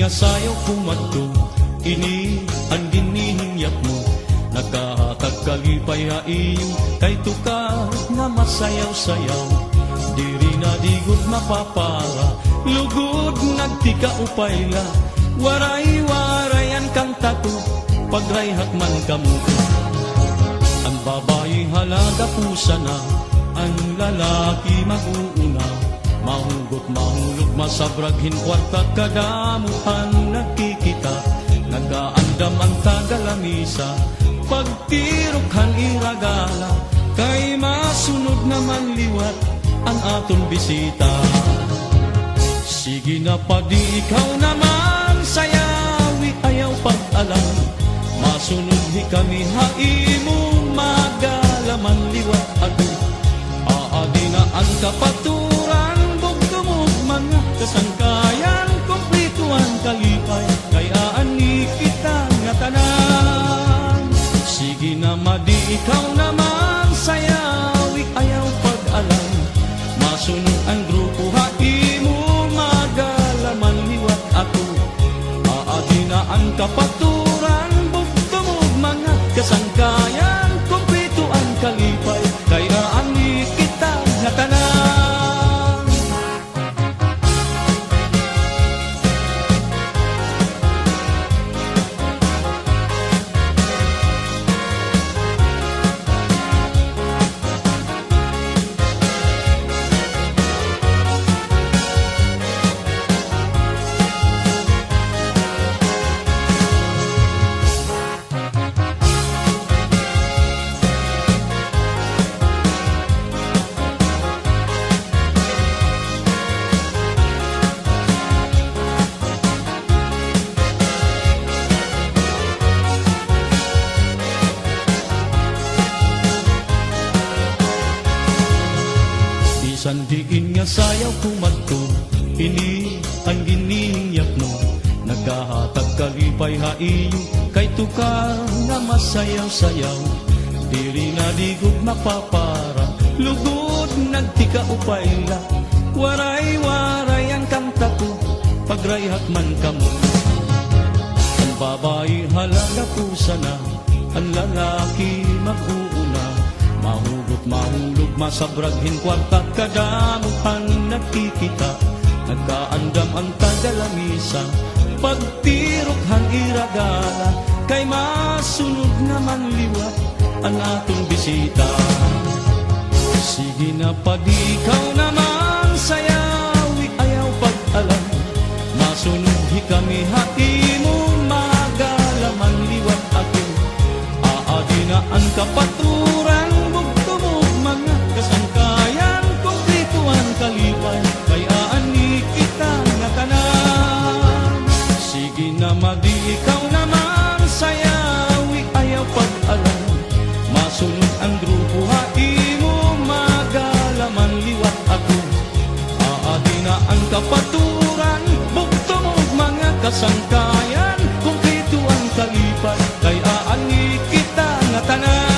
nga sayaw kumadto, ini ang ginihingyap mo. Nagkahatag kalipay haiyo, kay tukar nga masayaw-sayaw. Diri na digod mapapara, lugod nagtika upayla. Waray-warayan kang tato, pagrayhak man kamo. Ang babae halaga pusa na, ang lalaki mag-uuna. Mahugot mahulog masabrag hinkwart kadamuhan nakikita. Nagaandam ang tagalamisa, pagtirokhan iragala. Kay masunod naman liwat ang aton bisita. Sige na padi ikaw naman sayawi ayaw pag-alam. Masunod di kami haimo magalaman liwat ado. Aadi na ang kapaturan bugtumog mga kasangkayan. Kumplito ang kalipay kaya ani kita nga tanan. Sige na madi ikaw naman sayawi ayaw pag-alam. Masunod ang grupo haimo magalaman liwat ato. Aadi na ang kapaturan bugtumog mga kasangkayan. Kumplito ang kalipay kaya ani kita nga tanan. Sandiin nga sayaw kumadto, ini ang ginihingyap mo. Naghahatag kalipay haiyo, kay tukar nga masayaw-sayaw. Diri na digod mapapara, lugod nagtika upayla. Waray-waray ang kanta ko, pagrayhak man kamo. Ang babae halaga pusa na, ang lalaki mag-uuna. Mahugot mahulog masabrag hinkwart kadamuhan nakikita. Nagkaandam ang tagalamisa, pagtirokhan iragala. Kay masunod naman liwat ang atong bisita. Sige na padi ikaw naman sayawi ayaw pag-alam. Masunod hi kami haimo magalaman liwat akin. Aadi na ang kapaturan bugtumog mga kasangkayan. Kumplito ang kalipay kaya ani kita nga tanan. Sige na madi ikaw naman sayawi ayaw pag-alam. Masunod ang grupo haimo magalaman liwat ako. Aadi na ang kapaturan bugtumog mga kasangkayan. Kumplito ang kalipay kaya ani kita nga tanan.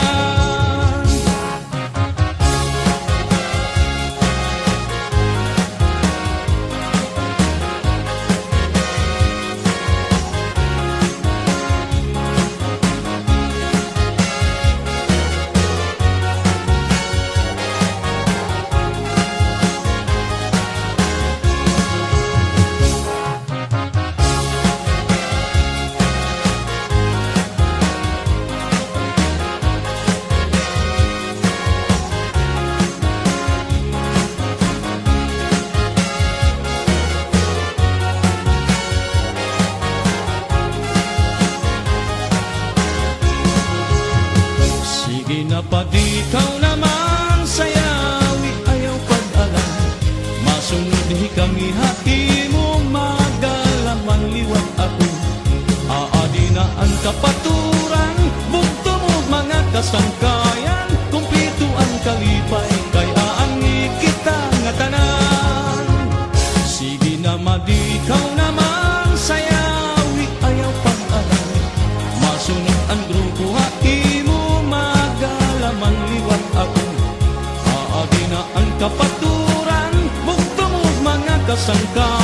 Padi ikaw naman sayawi ayaw pag-alam. Masunod hi kami haimo magalaman liwat ako. Aadi na ang kapaturan bugtumog mga kasangkayan. Kumplito ang kalipay kaya ani kita nga tanan. Sige na madi ikaw naman sayawi ayaw pag-alam. Masunod ang grupo haimo magalaman liwat ako. Aadi na ang kapaturan bugtumog mga kasangkayan.